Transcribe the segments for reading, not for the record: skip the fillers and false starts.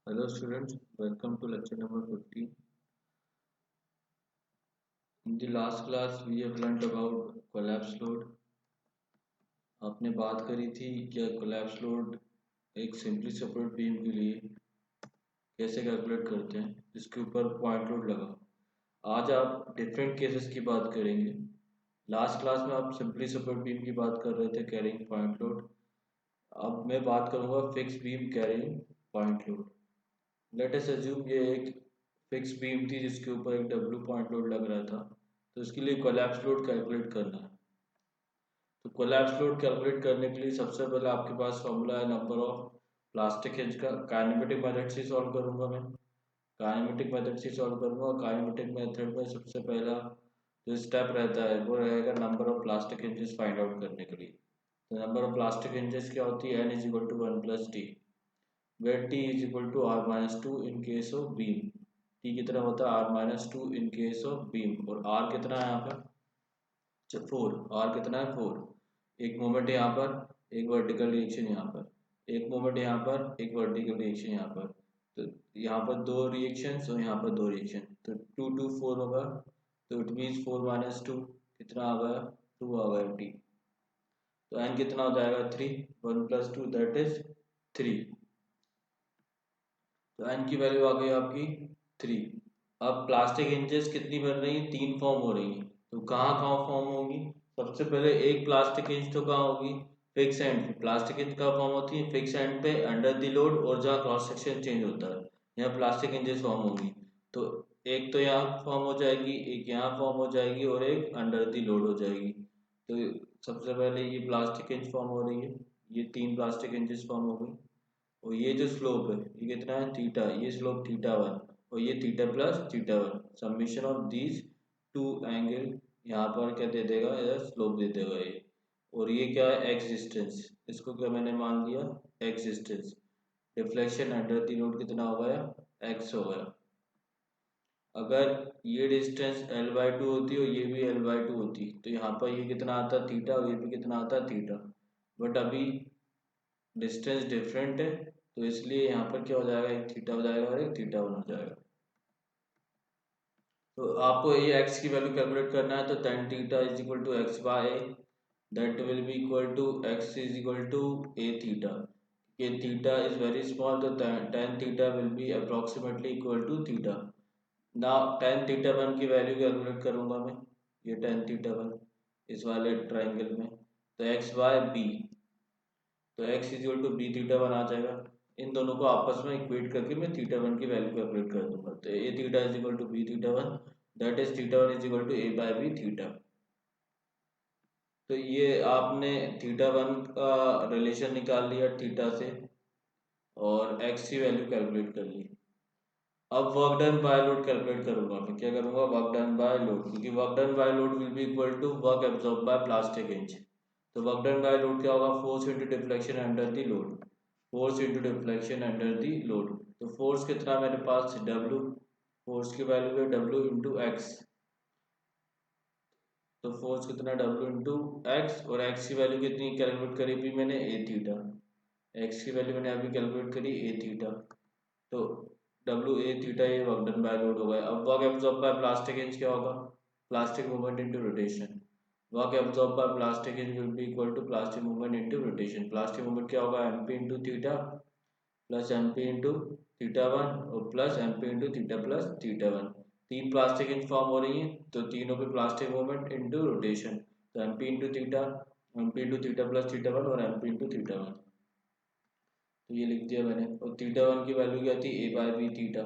Hello students, welcome to lecture number 15. In the last class we have learnt about collapse load. आपने बात करी थी कि collapse load एक सिंपली सपोर्ट बीम के लिए कैसे कैलकुलेट करते हैं जिसके ऊपर पॉइंट लोड लगा। आज आप डिफरेंट केसेस की बात करेंगे। लास्ट क्लास में आप सिंपली सपोर्ट बीम की बात कर रहे थे कैरिंग पॉइंट लोड। अब मैं बात करूँगा fix beam carrying point load. Let us assume ये एक फिक्स बीम थी जिसके ऊपर एक डब्ल्यू पॉइंट लोड लग रहा था, तो इसके लिए कोलैप्स लोड कैलकुलेट करना है। तो कोलैप्स लोड कैलकुलेट करने के लिए सबसे पहले आपके पास फॉर्मूला है नंबर ऑफ प्लास्टिक हिंज का। काइनेमेटिक मेथड से सॉल्व करूंगा मैं। काइनेमेटिक मेथड से सॉल्व करूंगा। काइनेमेटिक मेथड में सबसे पहला जो स्टेप रहता है वो रहेगा number of plastic hinges find out करने के लिए। तो नंबर ऑफ प्लास्टिक हिंजेस क्या होती है, n is equal to 1 plus T, where t is equal to r minus two in case of beam. t कितना होता है r minus two in case of beam, और r कितना है यहाँ पर 4। r कितना है 4। एक मोमेंट यहाँ पर, एक वर्टिकल रिएक्शन यहाँ पर, एक मोमेंट यहाँ पर, एक वर्टिकल रिएक्शन यहाँ पर। तो यहाँ पर दो रिएक्शन और यहाँ पर दो रिएक्शन, तो 2 2 4 होगा। तो इट मीन्स 4 माइनस टू कितना आ गया 2 आ गया टी। तो n कितना हो जाएगा 3, 1 प्लस टू दैट इज 3। तो n की वैल्यू आ गई आपकी 3। अब प्लास्टिक इंचेस कितनी बन रही है, 3 फॉर्म हो रही है। तो कहाँ कहाँ फॉर्म होगी, सबसे पहले एक प्लास्टिक इंच तो कहाँ होगी, फिक्स एंड पे। प्लास्टिक इंच कहाँ फॉर्म होती है, फिक्स एंड पे अंडर द लोड, और जहाँ क्रॉस सेक्शन चेंज होता है यहाँ प्लास्टिक इंचेस फॉर्म होगी। तो एक तो यहाँ फॉर्म हो जाएगी, एक यहाँ फॉर्म हो जाएगी, और एक अंडर द लोड हो जाएगी। तो सबसे पहले ये प्लास्टिक इंच फॉर्म हो रही है, ये 3 प्लास्टिक इंचेस फॉर्म हो गई। और ये जो स्लोप है ये कितना है थीटा, ये स्लोप थीटा 1, और ये theta plus theta 1, summation of these to angle यहाँ पर क्या दे देगा, इधर स्लोप दे देगा ये। और ये क्या है एक्स डिस्टेंस, इसको क्या मैंने मान लिया x distance. Deflection under the load कितना हो गया, एक्स हो गया। अगर ये डिस्टेंस l/2 होती और ये भी l/2 होती तो यहाँ पर ये कितना आता थीटा, और ये भी कितना आता थीटा। बट अभी डिस्टेंस डिफरेंट है, तो इसलिए यहाँ पर क्या हो जाएगा, एक थीटा हो जाएगा और एक थीटा 1 हो जाएगा। तो आपको ये x की वैल्यू कैलकुलेट करना है, तो tan theta is equal to X by A, that will be equal to x is equal to a theta. ये थीटा इज वेरी स्मॉल, तो tan theta will be approximately equal to theta. Now tan theta 1 की value calculate करूंगा मैं, ये tan theta 1 इस वाले triangle में, तो x बाय बी, तो x equal to B theta 1 आ जाएगा। इन दोनों को आपस में इक्वेट करके मैं थीटा 1 की वैल्यू कैलकुलेट कर दूंगा। तो A theta is equal to B theta 1, that is theta 1 is equal to A by B theta. तो ये आपने थीटा 1 का रिलेशन निकाल लिया थीटा से, और x की वैल्यू कैलकुलेट कर ली। अब work done by load calculate करूंगा मैं, क्या करूंगा, वर्क डन बाय लोड, क्योंकि work done by load will be equal to work absorb by plastic hinge. तो वर्क डन बाय लोड क्या होगा, force into deflection under the load, force into deflection under the load. तो force कितना मेरे पास W, force की value है W into x. तो फोर्स कितना W इंटू एक्स, और एक्स की वैल्यू कितनी कैलकुलेट करी भी मैंने ए थीटा। एक्स की वैल्यू मैंने अभी कैलकुलेट करी ए थीटा। तो W ए थीटा ये वर्क डन बाय लोड हो गया। अब work absorb by plastic inch क्या होगा, plastic movement into rotation. Work absorb by plastic hinge will be equal to plastic movement into rotation. Plastic movement क्या होगा, MP into theta plus M P into theta 1, और plus M P into theta plus theta 1। तीन plastic inch form हो रही हैं, तो तीनों पे प्लास्टिक मूवमेंट इंटू रोटेशन, तो M P into theta, M P into theta plus theta 1, और एम पी इंटू थीटा 1। तो ये लिख दिया मैंने। और थीटा 1 की वैल्यू क्या थी, ए बाय बी थीटा,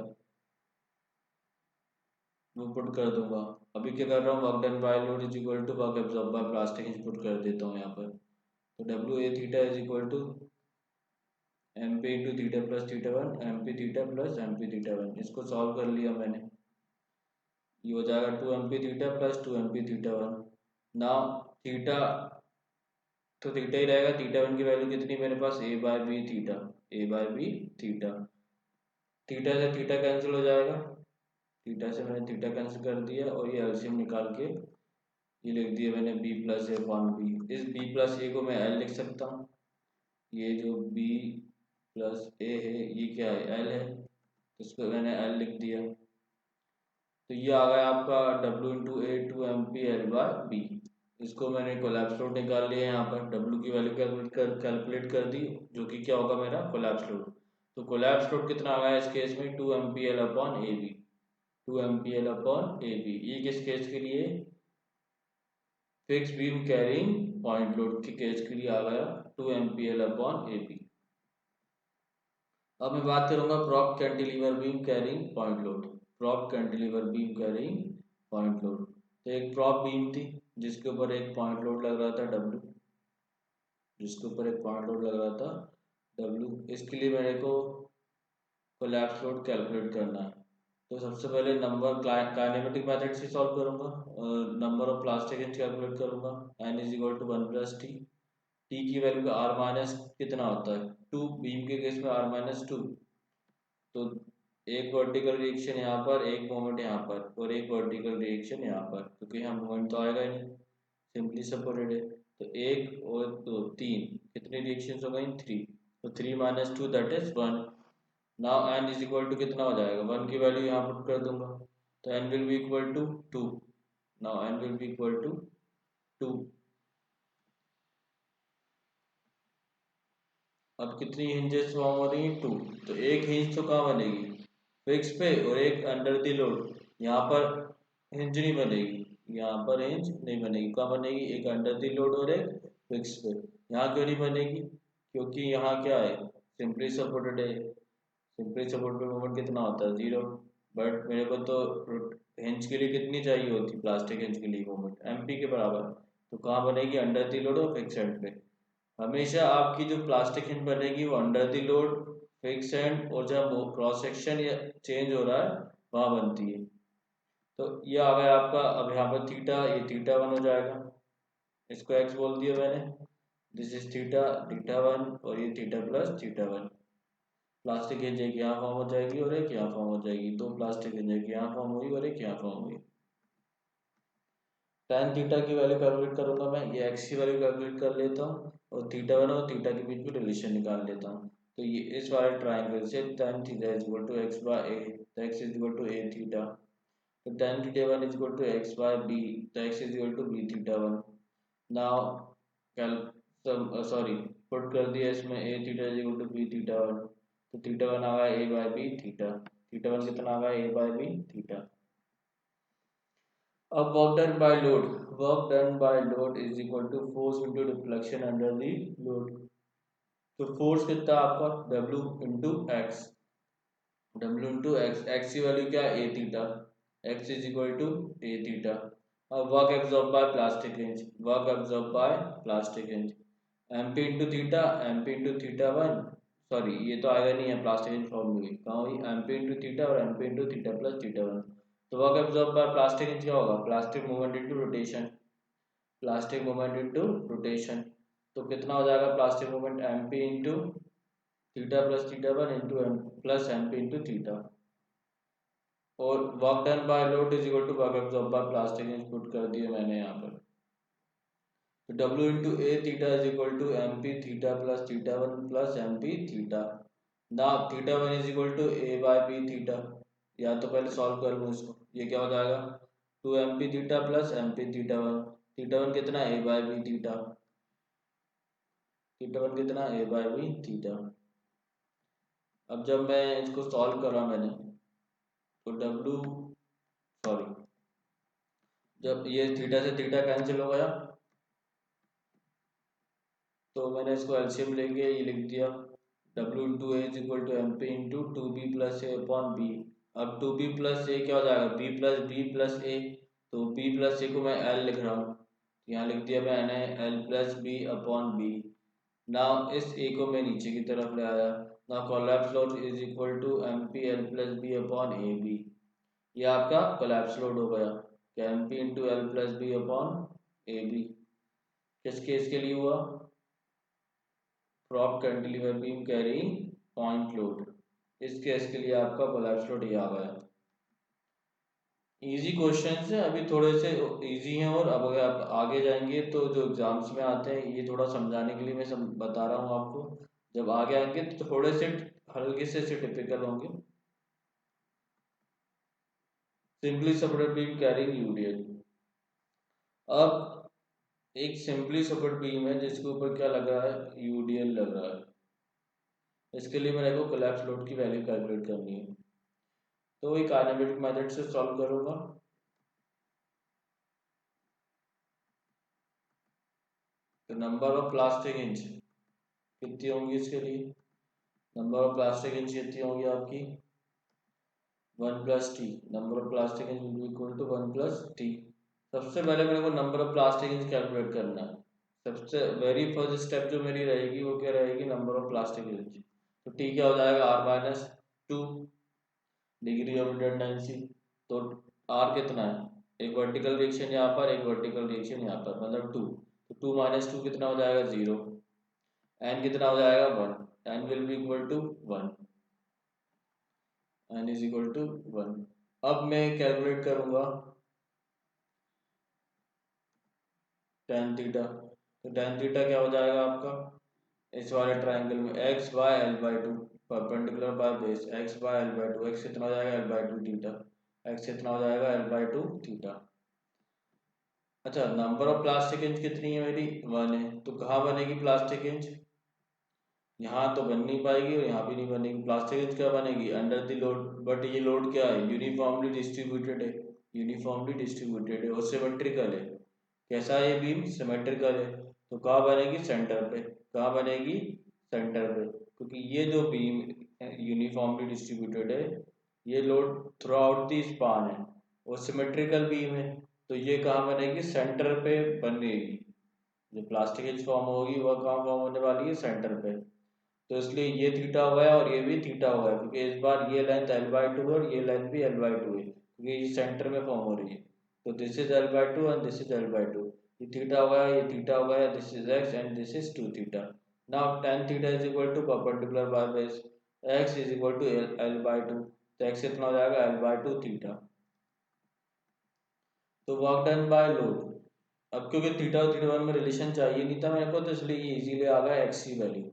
वो पुट कर दूंगा। अभी क्या कर रहा हूँ, work done by load is equal to work absorb by plastic inch put कर देता हूँ यहाँ पर। तो W A theta is equal to M P into theta plus theta 1, M P theta plus M P theta 1। इसको solve कर लिया मैंने, ये हो जाएगा 2 MP theta plus 2 MP theta 1। Now theta, तो थीटा ही रहेगा। थीटा 1 की वैल्यू कितनी मेरे पास, ए by B theta, A by B theta. Theta से थीटा कैंसिल हो जाएगा, थीटा से मैंने थीटा कैंसिल कर दिया, और ये एलसीएम निकाल के ये लिख दिया मैंने B plus A upon B. इस बी प्लस ए को मैं एल लिख सकता हूँ, ये जो बी प्लस ए है ये क्या है, एल है। इसको मैंने एल लिख दिया। तो ये आ गया आपका W इंटू ए 2 MPL बाय बी। इसको मैंने कोलैप्स लोड निकाल लिया, यहाँ पर W की वैल्यू कैलकुलेट कर दी, जो कि क्या होगा मेरा कोलैप्स लोड। तो कोलैप्स लोड कितना आ गया इस केस में 2 MPL upon A B. 2 MPL upon A B, ये किस केस के लिए, fix beam carrying point load के केस के लिए आ गया 2 MPL अपॉन ए बी। अब मैं बात करूंगा prop cantilever beam carrying point load. Prop cantilever beam carrying point load, तो एक प्रॉप बीम थी जिसके ऊपर एक पॉइंट लोड लग रहा था W, जिसके ऊपर एक पॉइंट लोड लग रहा था W। इसके लिए मेरे को कोलैप्स लोड कैलकुलेट करना है। तो सबसे पहले नंबर काइनेमेटिक मेथड से सॉल्व करूंगा, number of plastic hinge calculate करूंगा, n is equal to 1+t। T की वैल्यू का r माइनस कितना होता है 2, बीम के केस में r-2। तो एक वर्टिकल रिएक्शन यहाँ पर, एक मोमेंट यहाँ पर और एक वर्टिकल रिएक्शन यहाँ पर, क्योंकि यहाँ मोमेंट तो आएगा ही नहीं, सिंपली सपोर्टेड है। तो एक और दो तीन, कितनी रिएक्शन हो गई 3। तो 3 - 2 that is 1। Now n is equal to कितना हो जाएगा, 1 की वैल्यू यहाँ पुट कर दूंगा, तो n will be equal to 2। Now n will be equal to 2। अब कितनी हिंजेस फॉर्म हो रही हैं 2। तो एक हिंज तो कहाँ बनेगी फिक्स पे, और एक अंडर द लोड। यहाँ पर हिंज नहीं बनेगी, यहाँ पर हिंज नहीं बनेगी, कहाँ बनेगी, एक अंडर द लोड और एक फिक्स पे। यहाँ क्यों नहीं बनेगी, क्योंकि यहाँ क्या है सिंपली सपोर्टेड है। सिंपली सपोर्ट पे मोमेंट कितना होता है 0। बट मेरे को तो हिंज के लिए कितनी चाहिए होती, प्लास्टिक हिंज के लिए मोमेंट MP के बराबर। तो कहाँ बनेगी अंडर द लोड और फिक्स एंड पे। हमेशा आपकी जो प्लास्टिक हिंज बनेगी वो under the load, fix and और जब क्रॉस सेक्शन या चेंज हो रहा है वहाँ बनती है। तो ये आ गया आपका, अब यहाँ पर थीटा, ये थीटा 1 हो जाएगा, इसको x बोल दिया मैंने। दिस इज थीटा, थीटा 1, और ये theta plus theta 1। Plastic hinge एक यहाँ फॉर्म हो जाएगी और एक यहाँ फॉर्म हो जाएगी, दो प्लास्टिक हिंज एक यहाँ फॉर्म हुई और एक यहाँ फॉर्म हुई। tan थीटा की वैल्यू कैलकुलेट करूंगा मैं, ये x की वैल्यू कैलकुलेट कर लेता हूँ और थीटा 1 और थीटा के बीच में रिलेशन निकाल लेता हूँ। तो ये इस वाले ट्राइंगल से tan theta is equal to x by a, तो x is equal to a theta. तो tan theta 1 is equal to x by b, तो x is equal to b theta 1। Now cal sorry put कर दिया इसमें a theta is equal to b theta 1। तो theta 1 आ गया a by b theta. Theta 1 कितना आ गया a बाय b थीटा। अब work done by load, work done by load is equal to force into deflection under the load. तो force कितना आपका W into X, W into x, X की value क्या है a theta, x is equal to a theta. अब work absorb by plastic hinge, work absorb by plastic hinge, MP into theta, MP into theta 1, sorry ये तो आएगा नहीं है, plastic hinge form हुई कहाँ हुई, MP इंटू थीटा और MP into theta plus theta 1। तो work absorb by plastic inch क्या होगा, plastic movement into rotation, plastic movement into rotation. तो कितना हो जाएगा plastic movement MP into theta plus theta 1 into M plus MP into theta. और work done by load is equal to work absorb by plastic inch put कर दिया मैंने यहाँ पर। तो W into a theta is equal to MP theta plus theta 1 plus MP theta. ना theta 1 is equal to a by b theta, या तो पहले सॉल्व कर लूँ इसको, ये क्या हो जाएगा 2 MP theta plus MP theta 1। Theta 1 कितना a by b theta, theta 1 कितना a बाय b थीटा। अब जब मैं इसको सॉल्व करा मैंने, तो W सॉरी जब ये थीटा से थीटा कैंसिल हो गया, तो मैंने इसको एलसीएम लेके ये लिख दिया W into A is equal to MP into 2b plus A upon B. अब 2b प्लस ए क्या हो जाएगा b plus b plus A, तो b प्लस ए को मैं l लिख रहा हूँ, यहाँ लिख दिया मैंने l plus b upon b. Now इस a को मैं नीचे की तरफ ले आया। Now collapse load is equal to MP l plus b upon A B. ये आपका कोलैप्स लोड हो गया क्या MP into l plus b upon ए बी। किस केस के लिए हुआ, prop cantilever beam carrying point load, इस केस के लिए आपका कोलैप्स लोड ये आ गया। इजी क्वेश्चन है, अभी थोड़े से इजी हैं, और अब अगर आप आगे जाएंगे तो जो एग्जाम्स में आते हैं ये थोड़ा समझाने के लिए मैं सब बता रहा हूँ आपको, जब आगे आएंगे तो थोड़े से हल्के से टिपिकल होंगे। Simply supported beam carrying UDL. अब एक सिंपली सपोर्ट बीम है जिसके ऊपर क्या लग रहा है, यूडीएल लग रहा है। इसके लिए मेरे को कोलैप्स लोड की वैल्यू कैलकुलेट करनी है, तो एक काइनेमेटिक मेथड से सॉल्व करूंगा। तो नंबर ऑफ प्लास्टिक इंच कितनी होंगी इसके लिए, नंबर ऑफ प्लास्टिक इंच कितनी होंगी आपकी 1 plus t, number of plastic hinge will be equal to 1 plus t. सबसे पहले मेरे को number of plastic hinge calculate करना है। सबसे वेरी फर्स्ट स्टेप जो मेरी रहेगी वो क्या रहेगी, नंबर ऑफ प्लास्टिक इंच। तो टी क्या हो जाएगा R-2 डिग्री ऑफ रिडंडेंसी। तो आर कितना है, एक वर्टिकल रिएक्शन यहाँ पर, एक वर्टिकल रिएक्शन यहाँ पर, मतलब 2। तो 2 माइनस 2 कितना हो जाएगा 0। एन कितना हो जाएगा 1, n will be equal to 1, n is equal to 1। अब मैं कैलकुलेट करूंगा टेन थीटा। तो टेन थीटा क्या हो जाएगा आपका, इस वाले ट्राइंगल में x by l by two perpendicular by base, x by l by two, x कितना हो जाएगा l by two theta, x कितना हो जाएगा एल बाई टू थीटा। अच्छा, नंबर ऑफ प्लास्टिक इंच कितनी है मेरी 1 है, तो कहाँ बनेगी प्लास्टिक इंच, यहाँ तो बन नहीं पाएगी और यहाँ भी नहीं बनेगी। प्लास्टिक इंच क्या बनेगी, अंडर द लोड, बट ये लोड क्या है, यूनिफॉर्मली डिस्ट्रीब्यूटेड है, यूनिफॉर्मली डिस्ट्रीब्यूटेड है और सिमेट्रिकल है। कैसा है ये बीम, सिमेट्रिकल है। तो कहाँ बनेगी, सेंटर पे। कहाँ बनेगी, सेंटर पे, क्योंकि ये जो बीम यूनिफॉर्मली डिस्ट्रीब्यूटेड है, ये load through out the span है और सिमेट्रिकल बीम है, तो ये कहाँ बनेगी, सेंटर पे बनेगी। जो प्लास्टिक इंच फॉर्म होगी वह कहाँ फॉर्म होने वाली है, सेंटर पे। तो इसलिए ये थीटा हुआ है और ये भी थीटा हुआ है, क्योंकि इस बार ये लेंथ एल बाई टू और ये लेंथ भी एल बाई टू है, क्योंकि ये सेंटर में फॉर्म हो रही है। तो this is l by two and this is l by two. ये थीटा हुआ है, ये थीटा हुआ है, this is x and this is two theta. Now tan theta is equal to perpendicular by base, x is equal to l by two, तो x कितना हो जाएगा एल बाई टू थीटा। तो वर्क डन बाय लोड, अब क्योंकि theta और theta one में relation चाहिए नहीं था मेरे को, तो इसलिए ये इजीली आ गया एक्स की वैल्यू,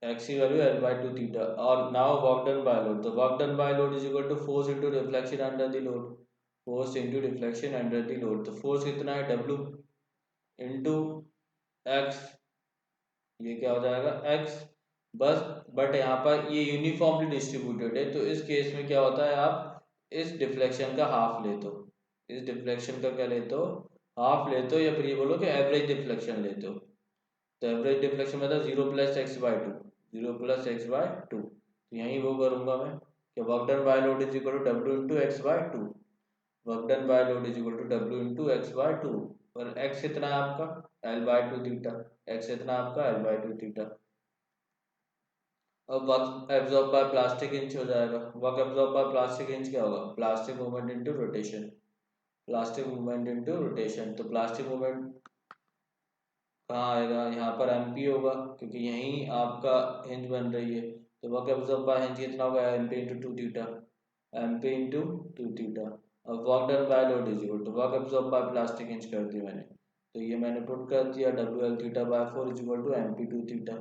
x की value l by two theta. और now work done by load, तो work done by load is equal to force into reflection under the load, force into reflection under the load. तो force कितना है W into x, ये क्या हो जाएगा x बस। बट यहाँ पर ये यूनिफॉर्मली डिस्ट्रीब्यूटेड है, तो इस केस में क्या होता है, आप इस डिफ्लेक्शन का हाफ लेते हो, इस डिफ्लेक्शन का क्या लेते हो, हाफ लेते हो, या फिर ये बोलो कि एवरेज डिफ्लेक्शन लेते हो। तो एवरेज डिफ्लेक्शन मतलब 0 + x/2, 0 + x/2। तो यहीं वो करूंगा मैं कि work done by load is equal to W into x/2, work done by load is equal to W into x/2। और x कितना है आपका l by two theta, x कितना है आपका एल बाई टू थीटा। अब work absorb by plastic hinge हो जाएगा, work absorb by plastic inch क्या होगा, plastic movement into rotation, plastic movement into rotation. तो प्लास्टिक मूवमेंट कहाँ आएगा, यहाँ पर एमपी होगा, क्योंकि यहीं आपका हिंज बन रही है। तो वर्क एब्जॉर्ब बाय हिंज कितना होगा, MP into two theta, MP into two theta. अब work done by load is equal to work absorb by plastic hinge कर दी मैंने, तो ये मैंने पुट कर दिया, W l theta by four is equal to M P two theta.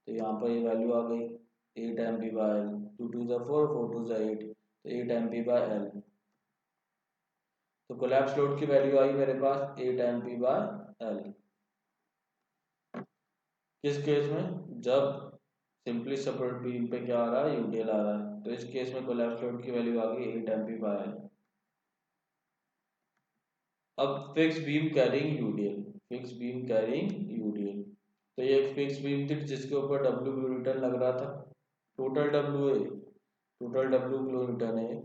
तो यहाँ पर ये वैल्यू आ गई 8 एम पी बाय एल, 2 2 ज़ा 4, 4 2 ज़ा 8, तो 8 एम पी बाय एल। तो कोलैप्स लोड की वैल्यू आई मेरे पास 8 एम पी बाय एल। किस केस में, जब सिंपली सपोर्ट बीम पे क्या आ रहा है, यूडीएल आ रहा है, तो इस केस में कोलैप्स लोड की वैल्यू आ गई 8 एम पी बाय एल। अब fix beam carrying UDL, fix beam carrying UDL. तो ये एक फिक्स बीम थी जिसके ऊपर डब्ल्यू न्यूटन लग रहा था, टोटल डब्ल्यू है, टोटल डब्ल्यू किलो न्यूटन है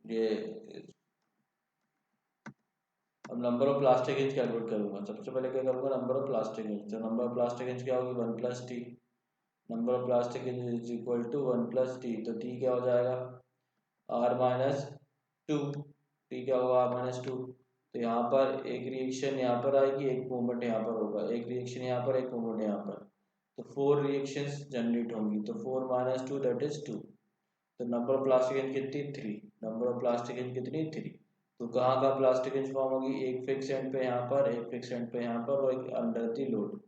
ये। अब number of plastic hinge calculate करूंगा, सबसे पहले क्या करूंगा, नंबर ऑफ प्लास्टिक इंच। तो नंबर ऑफ प्लास्टिक इंच क्या होगी 1 + t, number of plastic hinge is equal to 1 + t. तो टी क्या हो जाएगा R-2, टी क्या होगा R-2। तो यहाँ पर एक रिएक्शन यहाँ पर आएगी, एक मूवमेंट यहाँ पर होगा, एक रिएक्शन यहाँ पर, एक मूवमेंट यहाँ पर। तो 4 रिएक्शंस जनरेट होंगी, तो 4 - 2 दैट इज 2। तो नंबर ऑफ प्लास्टिक इंच कितनी 3, नंबर ऑफ प्लास्टिक इंच कितनी 3। तो कहाँ का प्लास्टिक इंच फॉर्म होगी, एक फिक्स एंड पे यहाँ पर, एक फिक्स एंड पे यहाँ पर और एक अंडर दी लोड।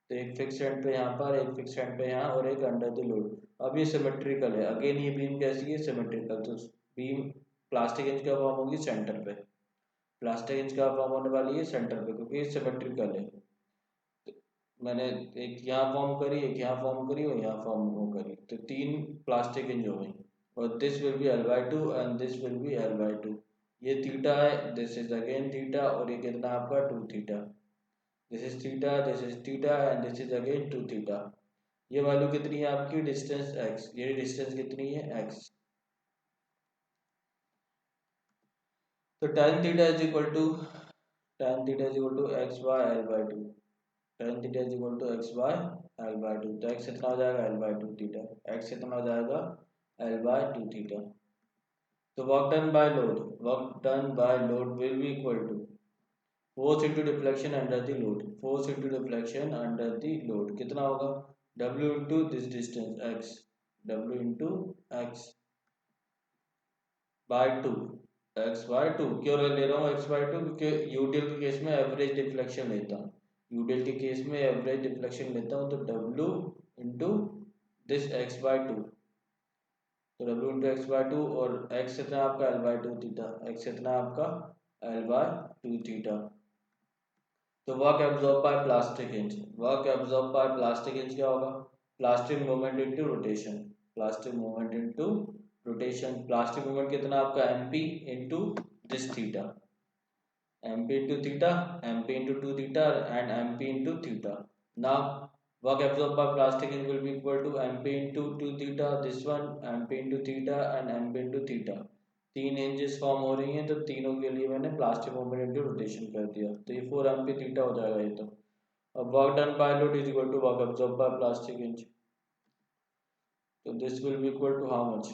तो एक फिक्स एंड पे यहाँ पर, एक फिक्स एंड पे यहाँ, और एक अंडर द लोड। अब ये सिमेट्रिकल है, अगेन ये बीम कैसी है, सिमेट्रिकल। तो बीम प्लास्टिक इंच का फॉर्म होगी सेंटर पे, प्लास्टिक इंच का फॉर्म होने वाली है सेंटर पे, क्योंकि ये सिमेट्रिकल है। मैंने एक यहाँ फॉर्म करी, एक यहाँ फॉर्म करी और यहाँ फॉर्म करी, तो 3 प्लास्टिक इंच हो गई। और this will B L/2 and this will B L/2। ये थीटा है, दिस इज अगेन थीटा, और ये कितना आपका 2 theta. This is theta, this is theta and this is again 2 theta. ये वैल्यू कितनी है आपकी, डिस्टेंस x, ये डिस्टेंस कितनी है x। तो tan theta is equal to x by L/2। tan theta is equal to x by L/2। तो x कितना हो जाएगा, L/2 थीटा। x कितना हो जाएगा, L/2 थीटा। तो work done by load will be equal to force into deflection under the load, force into deflection under the load कितना होगा, W into this distance x, W into x by 2, x by 2। क्यों ले रहा हूँ x by 2, क्योंकि UDL के case में average deflection लेता हूँ, यूडीएल के केस में एवरेज डिफ्लेक्शन लेता हूँ। तो W into this x by 2, तो W इंटू एक्स बाय 2, और x कितना आपका L/2 थीटा, x कितना आपका L/2 थीटा। तो work absorb by plastic inch, work absorb by plastic inch क्या होगा, plastic movement into rotation, plastic movement into rotation. Plastic movement कितना आपका mp into this theta, mp into theta, mp into 2 theta and mp into theta. Now work absorbed by plastic inch will be equal to mp into 2 theta, this one mp into theta and mp into theta। 3 hinges form हो रही हैं, तो तीनों के लिए मैंने plastic movement into rotation कर दिया, तो ये 4 mp थीटा हो जाएगा ये तो। अब work done by load is equal to work absorb by plastic hinge, तो this will be equal to how much,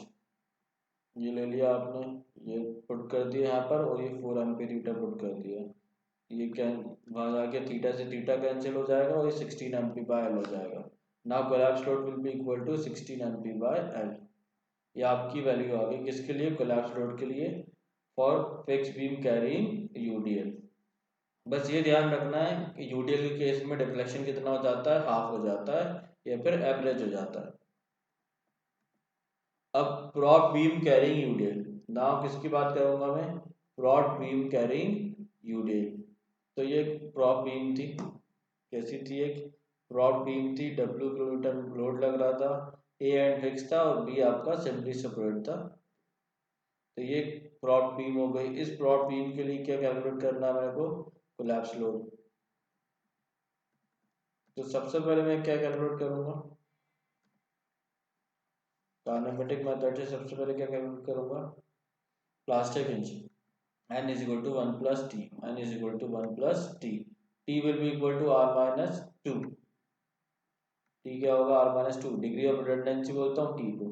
ये ले लिया आपने, ये पुट कर दिया यहाँ पर, और ये 4 mp थीटा पुट कर दिया। ये कैन वहाँ जाके थीटा से थीटा कैंसिल हो जाएगा, और ये 16 mp बाय एल हो जाएगा। Now collapse load will be equal to 16 mp by L. ये आपकी वैल्यू आ गई किसके लिए, कोलैप्स लोड के लिए, for fix beam carrying UDL. बस ये ध्यान रखना है कि यूडीएल के केस में डिफ्लेक्शन कितना हो जाता है, हाफ हो जाता है या फिर एवरेज हो जाता है। अब prop beam carrying UDL, now किसकी बात करूंगा मैं, प्रॉप बीम कैरिंग यूडीएल। तो ये प्रॉप बीम थी, कैसी थी, एक प्रॉप बीम थी, W किलोमीटर लोड लग रहा था, A एंड फिक्स था और B आपका सिंपली सपोर्ट था। तो ये प्रॉप बीम हो गई। इस प्रॉप बीम के लिए क्या कैलकुलेट करना है मेरे को, कोलैप्स लोड। तो सबसे पहले मैं क्या कैलकुलेट करूंगा, काइनेमेटिक मेथड से सबसे पहले क्या कैलकुलेट करूंगा, plastic inch, n is equal to 1 plus t, n is equal to 1 plus t, t will be equal to r minus 2, t क्या होगा, r minus 2, degree of redundancy बोलता हूँ t को।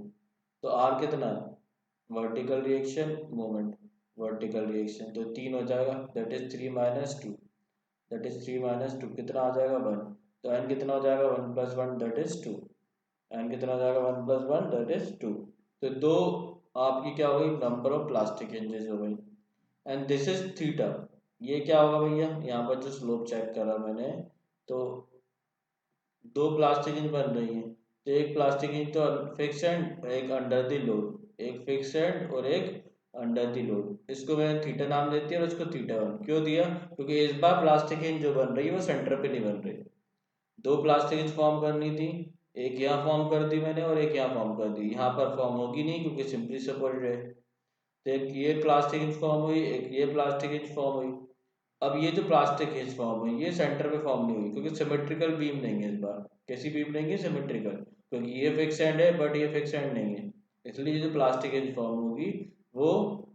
तो r कितना है, vertical reaction moment, vertical reaction, तो 3 हो जाएगा, that is 3 minus 2, that is 3 minus 2 कितना आ जाएगा 1। तो n कितना हो जाएगा 1 प्लस 1 दैट इज 2, n कितना हो जाएगा 1 प्लस 1 दैट इज 2। तो दो आपकी क्या हो गई, नंबर ऑफ प्लास्टिक इंचेस हो गई। एंड दिस इज थीटा, ये क्या होगा भैया, यहाँ पर जो स्लोप चेक करा मैंने, तो 2 प्लास्टिक इंच बन रही है, तो एक प्लास्टिक इंच तो फिक्स एंड, एक अंडर द लोड, एक फिक्स एंड और एक अंडर द लोड। इसको मैंने थीटा नाम दे दिया और इसको थीटा 1 क्यों दिया, क्योंकि इस बार प्लास्टिक इंच जो बन रही है वो सेंटर पे नहीं बन रही। 2 प्लास्टिक इंच फॉर्म करनी थी, एक यहाँ फॉर्म कर दी मैंने और एक यहाँ फॉर्म कर दी, यहाँ पर फॉर्म होगी नहीं क्योंकि सिंपली सपोर्टेड है। तो एक ये प्लास्टिक इंच फॉर्म हुई, एक ये प्लास्टिक इंच फॉर्म हुई। अब ये जो प्लास्टिक इंच फॉर्म हुई ये सेंटर पे फॉर्म नहीं हुई, क्योंकि सिमेट्रिकल बीम नहीं है इस बार। कैसी बीम नहीं है, सिमेट्रिकल, क्योंकि ये फिक्स एंड है बट ये फिक्स एंड नहीं है, इसलिए जो प्लास्टिक इंच फॉर्म होगी वो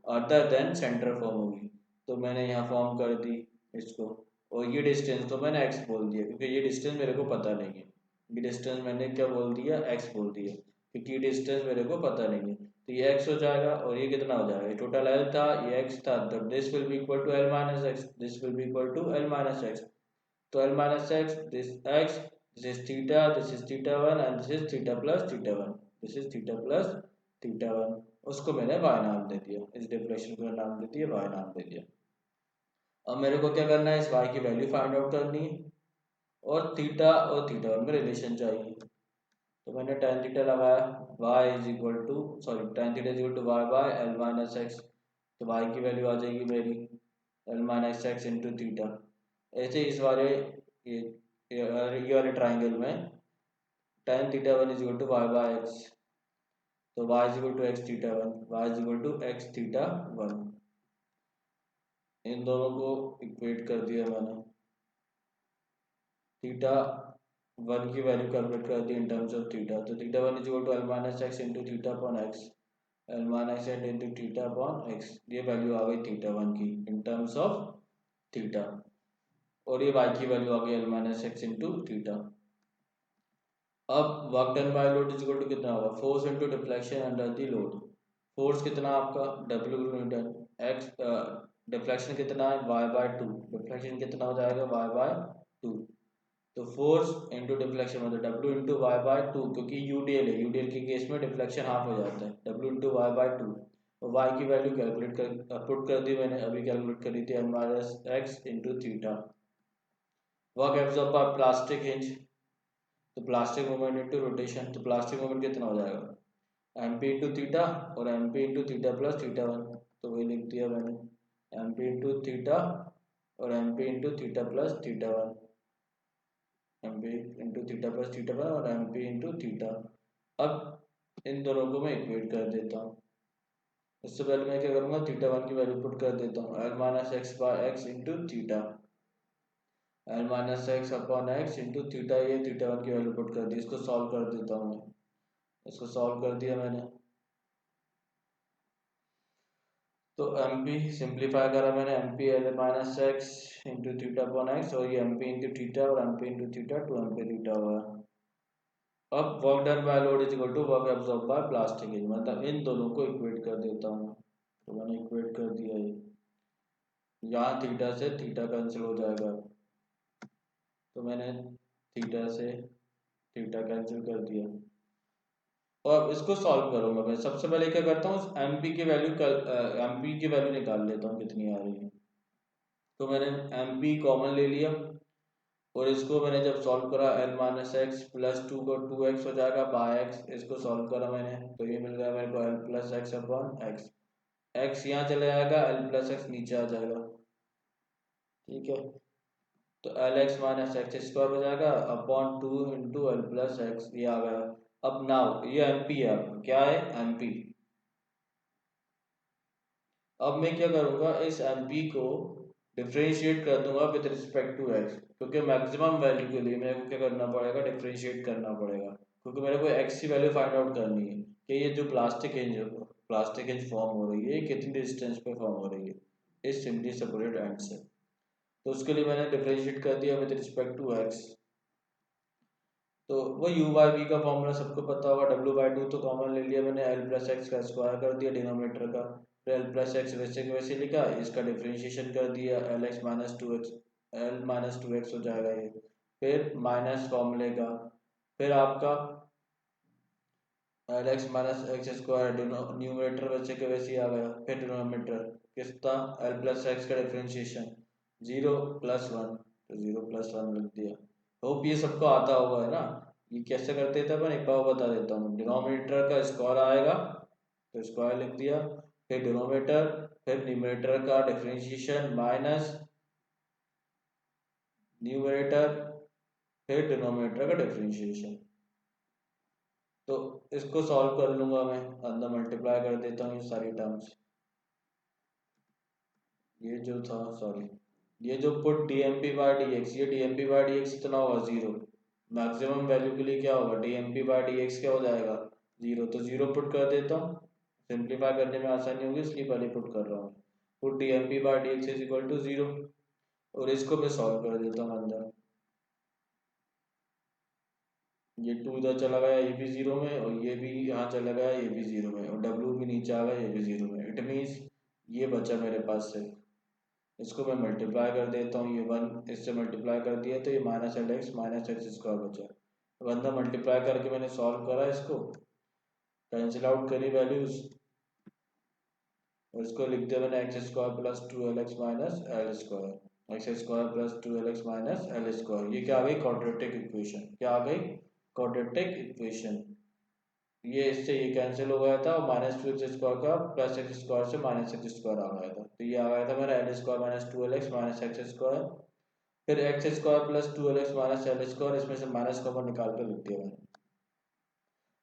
अदर देन सेंटर फॉर्म होगी। तो मैंने यहाँ फॉर्म कर दी इसको, और ये डिस्टेंस तो मैंने x बोल दिया क्योंकि ये डिस्टेंस मेरे को पता नहीं है, ये डिस्टेंस मैंने क्या बोल दिया, x बोल दिया, क्योंकि ये डिस्टेंस मेरे को पता नहीं है। तो ये x हो जाएगा और ये कितना हो जाएगा, ये टोटल l था, ये x था, तो this will be equal to l minus x, this will be equal to l minus x. तो l minus x, this x, this is theta, this is theta 1 and this is theta plus theta 1, this is theta plus theta 1। उसको मैंने y नाम दे दिया, इस deflection को नाम दे दिया, y नाम दे दिया। अब मेरे को क्या करना है, इस y की वैल्यू फाइंड आउट करनी है, और थीटा और थीटा वन में रिलेशन चाहिए। तो मैंने tan थीटा लगाया, y is equal to sorry tan theta is equal to y by l minus x. तो y की वैल्यू आ जाएगी मेरी l minus x into theta. ऐसे इस वाले ये वाले ट्राइंगल में tan theta one is equal to y by x. तो y is equal to x theta one, y is equal to x theta one. इन दोनों को इक्वेट कर दिया मैंने। थीटा वन की वैल्यू कैलकुलेट कर दी इन टर्म्स ऑफ थीटा। तो theta one is equal to l minus x into theta upon x, l minus x into theta upon x. ये वैल्यू आ गई थीटा वन की इन टर्म्स ऑफ थीटा। और ये Y की वैल्यू आ गई l minus x into theta. अब work done by load is equal to कितना होगा, force into deflection under the load. Force कितना आपका डब्ल्यू न्यूटन, एक्स डिफ्लेक्शन कितना है वाई बाय टू, डिफ्लेक्शन कितना हो जाएगा वाई बाय टू। तो फोर्स इंटू डिफ्लेक्शन मतलब W into y by two, क्योंकि यूडीएल है, यूडीएल के केस में डिफ्लेक्शन हाफ हो जाता है, W into y by two. और वाई की वैल्यू कैलकुलेट कर पुट कर दी मैंने, अभी कैलकुलेट करी थी l minus x into theta. Work absorb by plastic hinge, तो प्लास्टिक मूवमेंट इंटू रोटेशन, तो प्लास्टिक मूवमेंट कितना हो जाएगा एम पी इंटू थीटा और M P into theta plus theta one. तो वही लिख दिया मैंने, एम पी इंटू थीटा और M P into theta plus theta one, M P into theta plus theta one और एम पी इंटू थीटा। अब इन दोनों को मैं इक्वेट कर देता हूँ। उससे पहले मैं क्या करूँगा, थीटा वन की वैल्यू पुट कर देता हूँ, l minus x by x into theta, l minus x upon x into theta. ये थीटा वन की वैल्यू पुट कर दी। इसको सॉल्व कर देता हूँ मैं, इसको सॉल्व कर दिया मैंने। तो एम पी सिंप्लीफाई करा मैंने, M P l minus x into theta upon x, और ये एम पी इंटू थीटा और M P into theta two M P theta हुआ। अब work done by load is equal to work absorb by plastic hinge, मतलब इन दोनों को equate कर देता हूँ। तो मैंने इक्वेट कर दिया ये, यहाँ थीटा से थीटा कैंसिल हो जाएगा। तो मैंने थीटा से थीटा कैंसिल कर दिया। और इसको सॉल्व करूंगा मैं। सबसे पहले क्या करता हूँ, एम पी की वैल्यू एम पी की वैल्यू निकाल लेता हूँ कितनी आ रही है। तो मैंने एम पी कॉमन ले लिया और इसको मैंने जब सॉल्व करा, L minus x plus two को टू एक्स हो जाएगा बाय एक्स, इसको सॉल्व करा मैंने तो ये मिल गया मेरे को L plus x upon x. X यहाँ चले जाएगा, एल प्लस एक्स नीचे आ जाएगा, ठीक है। तो L x minus x square हो जाएगा upon two into L plus x, ये आ गया। अब नाउ ये एम पी है, अब क्या है एम पी। अब मैं क्या करूँगा, इस एम पी को डिफ्रेंशिएट कर दूंगा विद रिस्पेक्ट टू एक्स, क्योंकि मैक्सिमम वैल्यू के लिए मेरे को क्या करना पड़ेगा, डिफ्रेंशिएट करना पड़ेगा, क्योंकि मेरे को एक्स की वैल्यू फाइंड आउट करनी है कि ये जो प्लास्टिक हिंज फॉर्म हो रही है ये कितनी डिस्टेंस पे फॉर्म हो रही है इस सिंपली सेपरेट एंड से। तो उसके लिए मैंने डिफ्रेंशिएट कर दिया विद रिस्पेक्ट टू एक्स। तो वो यू बाई बी का फॉर्मूला सबको पता होगा, डब्ल्यू बाई टू तो कॉमन ले लिया मैंने, एल प्लस एक्स का स्क्वायर कर दिया डिनोमिनेटर का, फिर एल प्लस एक्स वैसे के वैसे लिखा, इसका डिफ्रेंशिएशन कर दिया, L x minus two x, l minus two x हो जाएगा ये, फिर माइनस फॉर्मूले का, फिर आपका L x minus x square numerator वैसे के वैसे ही आ गया, फिर डिनोमिनेटर किसका एल प्लस एक्स का डिफ्रेंशिएशन जीरो प्लस वन, तो जीरो प्लस वन लिख दिया। होप ये सबको आता होगा है ना। ये कैसे करते थे अपन, एक बार बता देता हूँ। डिनोमिनेटर का स्क्वायर आएगा तो स्क्वायर लिख दिया, फिर डिनोमिनेटर, फिर न्यूमरेटर का डिफरेंशिएशन माइनस न्यूमरेटर, फिर डिनोमिनेटर का डिफरेंशिएशन। तो इसको सॉल्व कर लूंगा मैं, अंदर मल्टीप्लाई कर देता हूँ ये सारी टर्म्स। ये जो था सॉरी, ये जो put d M P by d x, ये d M P by d x कितना होगा जीरो, मैक्सिमम वैल्यू के लिए क्या होगा d M P by d x क्या हो जाएगा जीरो। तो जीरो पुट कर देता हूँ, सिंप्लीफाई करने में आसानी होगी इसलिए पहले पुट कर रहा हूँ। Put d M P by d x is equal to zero, और इसको मैं सॉल्व कर देता हूँ अंदर। ये टू इधर चला गया, ये भी जीरो में, और ये भी यहाँ चला गया, ये भी जीरो में, और डब्ल्यू भी नीचे आ गया, ये भी जीरो में। इट मीन्स ये बचा मेरे पास से, इसको मैं मल्टीप्लाई कर देता हूँ, ये वन इससे मल्टीप्लाई कर दिया तो ये माइनस एक्स स्क्वायर बचा। अब अंदर मल्टीप्लाई करके मैंने सॉल्व करा, इसको कैंसिल आउट करी वैल्यूज, और इसको लिख दिया मैंने x square plus two L x minus l square. X square plus 2lx minus l square, ये क्या आ गई क्वाड्रेटिक इक्वेशन, क्या आ गई क्वाड्रेटिक इक्वेशन। ये इससे ये कैंसिल हो गया था और माइनस 2x स्क्वायर का प्लस एक्स स्क्वायर से माइनस एक्स स्क्वायर आ गया था, तो ये आ गया था मेरा l square minus 2lx minus x square, फिर x square plus 2lx minus l square, इसमें से माइनस कॉमन निकाल कर लिख दिया मैंने।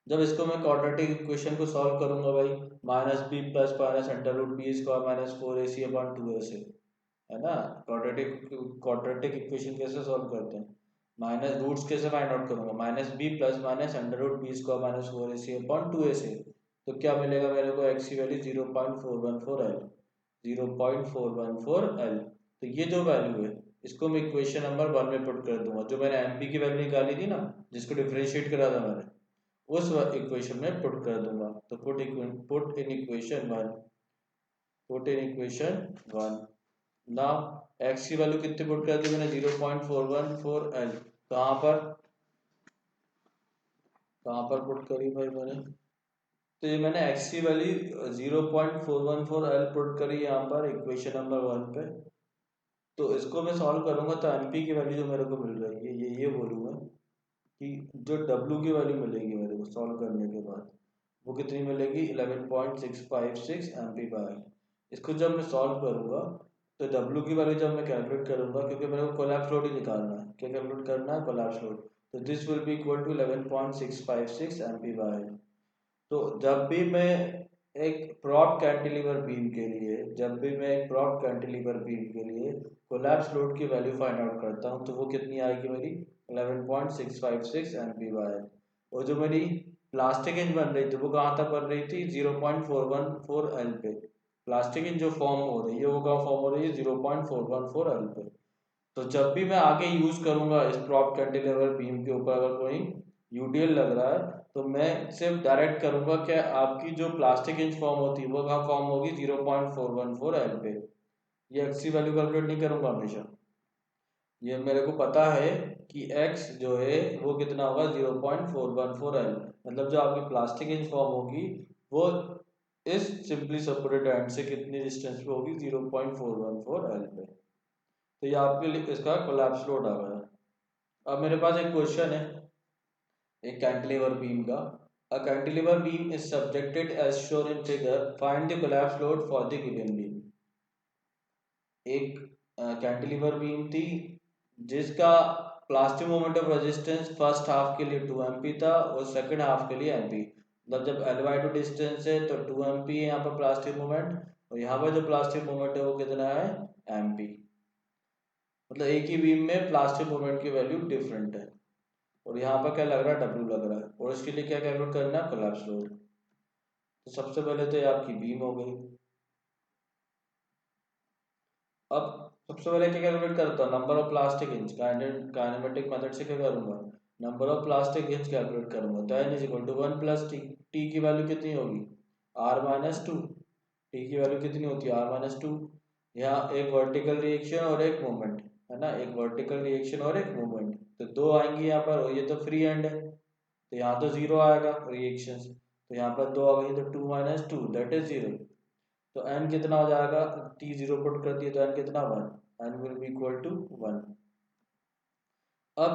जब इसको मैं क्वाड्रेटिक इक्वेशन को सॉल्व करूंगा भाई, minus b plus minus under root b square minus 4ac upon 2a से, है ना। क्वाड्रेटिक इक्वेशन कैसे सॉल्व करते हैं, माइनस रूट्स कैसे फाइंड आउट करूंगा, minus b plus minus under root b square minus 4ac upon 2a से, तो क्या मिलेगा मेरे को, एक्स की वैल्यू 0.414L, 0.414L। तो ये जो वैल्यू है इसको मैं इक्वेशन नंबर 1 में पुट कर दूंगा, जो मैंने एमपी की वैल्यू निकाली थी ना, जिसको डिफरेंशिएट करा था मैंने, उस इक्वेशन में पुट कर दूंगा। तो put in equation 1, put in equation 1। Now x की वैल्यू कितने पुट कर दी मैंने, 0.414L, कहाँ पर पुट करी भाई मैंने, तो ये मैंने एक्स की वैल्यू 0.414L पुट करी यहाँ पर इक्वेशन नंबर 1 पे। तो इसको मैं सॉल्व करूंगा तो एमपी की वैल्यू जो मेरे को मिल रही है, ये बोलूँगा कि जो डब्ल्यू की वैल्यू मिलेगी मेरे को सॉल्व करने के बाद, वो कितनी मिलेगी, 11.656 एमपी बाय। इसको जब मैं सॉल्व करूंगा तो डब्ल्यू की वैल्यू जब मैं कैलकुलेट करूंगा, क्योंकि मेरे को कोलैप्स लोड ही निकालना है, क्या कैलकुलेट करना है, कोलैप्स लोड, तो this will be equal to 11.656 MP by. तो जब भी मैं एक प्रॉप कैंटिलीवर बीम के लिए, जब भी मैं एक प्रॉप कैंटिलीवर बीम के लिए कोलैप्स लोड की वैल्यू फाइंड आउट करता हूँ, तो वो कितनी आएगी मेरी, 11.656 एमपी बाय। और जो मेरी प्लास्टिक इंच बन रही थी वो कहाँ तक बन रही थी, 0.414L पे। प्लास्टिक इंच जो फॉर्म हो रही है वो कहाँ फॉर्म हो रही है, 0.414L पे। तो जब भी मैं आगे यूज करूंगा इस प्रॉप कैंटिलीवर बीम के ऊपर अगर कोई यूटीएल लग रहा है, तो मैं सिर्फ डायरेक्ट करूंगा कि आपकी जो प्लास्टिक इंच फॉर्म होती है वो कहाँ फॉर्म होगी, 0.414L पे। ये एक्स की वैल्यू कैलकुलेट नहीं करूंगा हमेशा, ये मेरे को पता है कि x जो है वो कितना होगा, 0.414L, मतलब जो आपकी प्लास्टिक इंच फॉर्म होगी वो इस सिंपली सपोर्टेड एंड से कितनी डिस्टेंस पे होगी, 0.414L पे। तो ये आपके लिए इसका कोलैप्स लोड आ गया। अब मेरे पास एक क्वेश्चन है एक कैंटिलीवर बीम का, a cantilever beam is subjected as shown in figure, find the collapse load for the given beam. एक कैंटिलीवर बीम थी जिसका plastic moment of resistance first half के लिए 2 MP था और सेकंड हाफ के लिए MP, मतलब जब L/2 डिस्टेंस है तो 2 MP है यहाँ पर प्लास्टिक मोमेंट, और यहाँ पर जो प्लास्टिक मोमेंट है वो कितना है, MP। मतलब एक ही बीम में प्लास्टिक मोमेंट की वैल्यू डिफरेंट है, और यहाँ पर क्या लग रहा है, W लग रहा है, और इसके लिए क्या कैलकुलेट करना है, कोलैप्स लोड। तो सबसे पहले तो ये आपकी बीम हो गई। अब सबसे पहले क्या कैलकुलेट करता हूँ, number of plastic hinge, kinematic method से क्या करूंगा, number of plastic hinge calculate करूंगा, तो n is equal to 1 plus t. T की वैल्यू कितनी होगी, r-2, टी की वैल्यू कितनी होती है, r-2। यहाँ एक वर्टिकल रिएक्शन और एक मूवमेंट है ना, एक वर्टिकल रिएक्शन और एक मूवमेंट, तो दो आएंगी यहाँ पर, और ये तो फ्री एंड है तो यहाँ तो जीरो आएगा रिएक्शन, तो यहाँ पर दो आ गई तो 2 - 2 दैट इज 0। तो n कितना हो जाएगा, t 0 पुट कर दिए तो n कितना, 1, n will be equal to 1। अब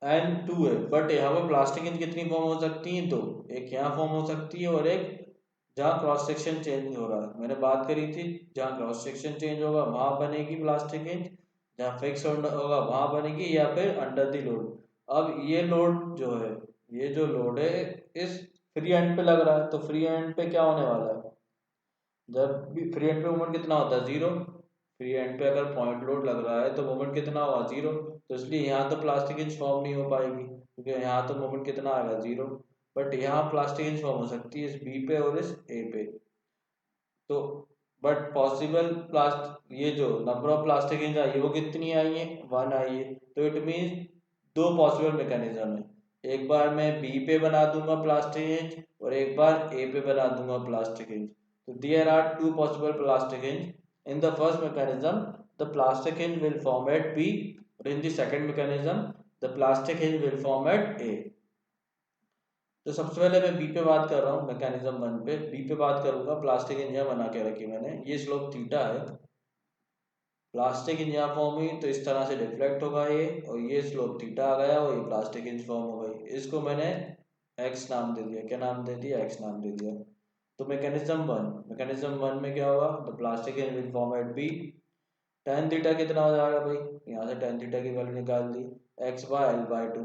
n 2 है, बट यहाँ पर प्लास्टिक इंच कितनी फॉर्म हो सकती है, दो, एक यहाँ फॉर्म हो सकती है और एक जहाँ क्रॉस सेक्शन चेंज हो रहा है, मैंने बात करी थी जहाँ क्रॉस सेक्शन चेंज होगा वहां बनेगी प्लास्टिक इंच, जहाँ फिक्स होगा वहां बनेगी, या फिर अंडर द लोड। अब ये लोड जो है, ये जो लोड है इस फ्री एंड पे लग रहा है, तो फ्री एंड पे क्या होने वाला है, जब भी फ्री एंड पे मोमेंट कितना होता है, जीरो। फ्री एंड पे अगर पॉइंट लोड लग रहा है तो मोमेंट कितना होगा, जीरो। तो इसलिए यहाँ तो प्लास्टिक इंच फॉर्म नहीं हो पाएगी, क्योंकि यहाँ तो मोमेंट कितना आएगा, जीरो। बट यहाँ प्लास्टिक इंच फॉर्म हो सकती है इस बी पे और इस ए पे। तो बट पॉसिबल प्लास्ट ये जो नंबर ऑफ प्लास्टिक इंच आई है वो कितनी आई है, 1 आई है। तो इट मीन्स दो पॉसिबल मैकेनिज्म है, एक बार मैं बी पे बना दूंगा प्लास्टिक इंच और एक बार ए पे बना दूंगा प्लास्टिक इंच। तो there are two possible plastic hinge. In the first mechanism the plastic hinge will form at B, और in the second mechanism the plastic hinge will form at A. तो सबसे पहले मैं बी पे बात कर रहा हूँ, मैकेनिज्म 1 पे, बी पे बात करूंगा, प्लास्टिक इंच बना के रखी मैंने, ये स्लोप थीटा है, प्लास्टिक इंच यहाँ फॉर्म हुई तो इस तरह से डिफ्लेक्ट होगा ये, और ये स्लोप थीटा आ गया और ये प्लास्टिक इंच फॉर्म हो गई। इसको मैंने एक्स नाम दे दिया। क्या नाम दे दिया? एक्स नाम दे दिया। तो मैकेनिज्म वन में क्या होगा? The plastic hinge will form at B. Tan theta कितना हो जाएगा भाई? यहाँ से टेन थीटा की वैल्यू निकाल दी, x by l by two.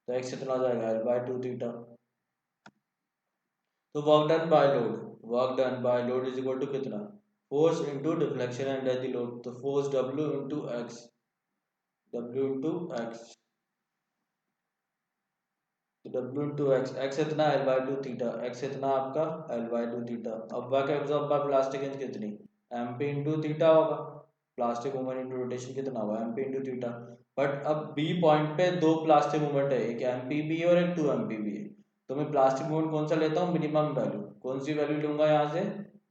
तो एक्स कितना हो जाएगा? L by two theta. तो work done by load is equal to कितना? Force into deflection under the load. तो force W into x, W into x, तो डब्ल्यू इंटू एक्स, एक्स इतना l by two theta, x इतना आपका l by two theta. अब work absorb by plastic hinge कितनी? M P into theta होगा। Plastic movement into rotation कितना होगा? M P into theta. But अब B point पे दो प्लास्टिक मूवमेंट है, एक एम पी भी है और एक टू एम पी भी है। तो मैं प्लास्टिक मूवमेंट कौन सा लेता हूँ? Minimum value. कौन सी वैल्यू लूंगा यहाँ से?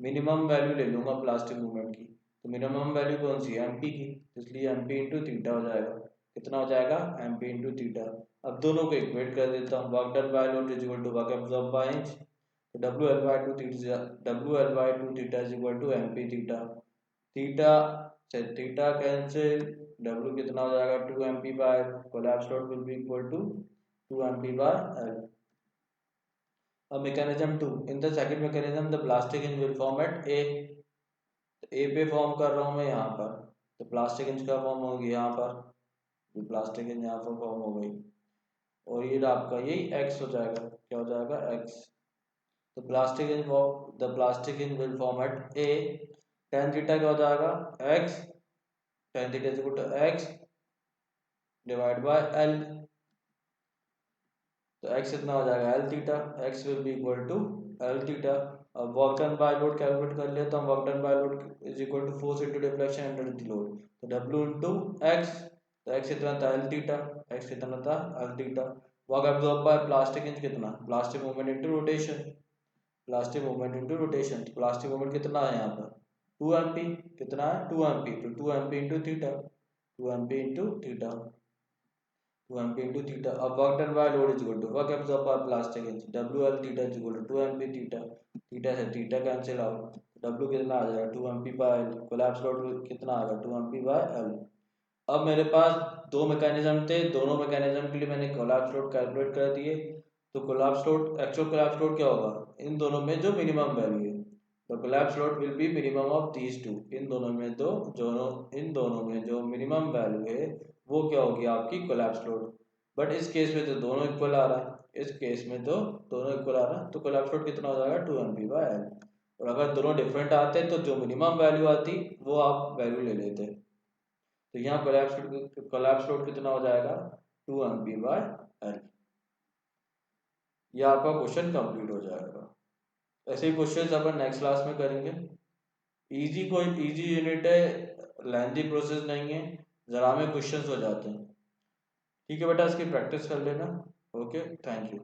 मिनिमम वैल्यू ले लूंगा प्लास्टिक मूवमेंट की। तो मिनिमम वैल्यू कौन सी है? एम पी की। इसलिए एम पी इंटू थीटा हो जाएगा। कितना हो जाएगा? M P into theta. अब दोनों को इक्वेट कर देता हूँ। Work done by load is equal to work absorb by hinge. तो W l by two theta, W l by two theta is equal to M P theta. Theta से theta cancel, W कितना हो जाएगा? Two M P by, collapse load will be equal to two M P by l. अब mechanism two, in the second mechanism the plastic hinge will form at A. A पे form कर रहा हूँ मैं यहाँ पर, तो प्लास्टिक इंच का फॉर्म होगी यहाँ पर। प्लास्टिक इंच यहाँ पर फॉर्म हो गई, और ये आपका यही एक्स हो जाएगा। क्या हो जाएगा? एक्स। तो plastic hinge will form at A. Tan theta क्या हो जाएगा? X. Tan theta is equal to x divide by l. तो एक्स इतना हो जाएगा l theta, x will be equal to l theta. अब work done by load calculate कर लेता हूँ। Work done by load is equal to force into deflection under the load. तो W into x, तो x इतना था l theta, x इतना था l theta. Work absorb by plastic hinge कितना? Plastic movement into rotation, plastic movement into rotation. Plastic movement कितना है यहाँ पर? Two M P. कितना है? Two M P. तो two M P into theta, two M P into theta, two M P into theta. अब work done by load is equal to work absorb by plastic hinge, W l theta is equal to two M P theta. Theta से theta cancel out, W कितना आ जाएगा? Two M P by l. Collapse load कितना आ गया? Two M P by l. अब मेरे पास दो मैकेनिज्म थे, दोनों मैकेनिज्म के लिए मैंने कोलैप्स लोड कैलकुलेट कर दिए। तो collapse load, actual collapse load क्या होगा? इन दोनों में जो मिनिमम वैल्यू है, तो collapse load will be minimum of these two. इन दोनों में जो मिनिमम वैल्यू है वो क्या होगी? आपकी कोलैप्स लोड। बट इस केस में तो दोनों इक्वल आ रहा है, इस केस में तो दोनों इक्वल आ रहा है, तो कोलैप्स लोड कितना हो जाएगा? Two M P by l. और अगर दोनों डिफरेंट आते तो जो मिनिमम वैल्यू आती वो आप वैल्यू ले लेते। तो यहाँ कोलैप्स लोड कितना हो जाएगा? Two M P by L. ये आपका क्वेश्चन कंप्लीट हो जाएगा। ऐसे ही क्वेश्चन अपन नेक्स्ट क्लास में करेंगे। कोई इजी यूनिट है, लेंथी प्रोसेस नहीं है, जरा में क्वेश्चंस हो जाते हैं। ठीक है बेटा, इसकी प्रैक्टिस कर लेना। Okay, thank you.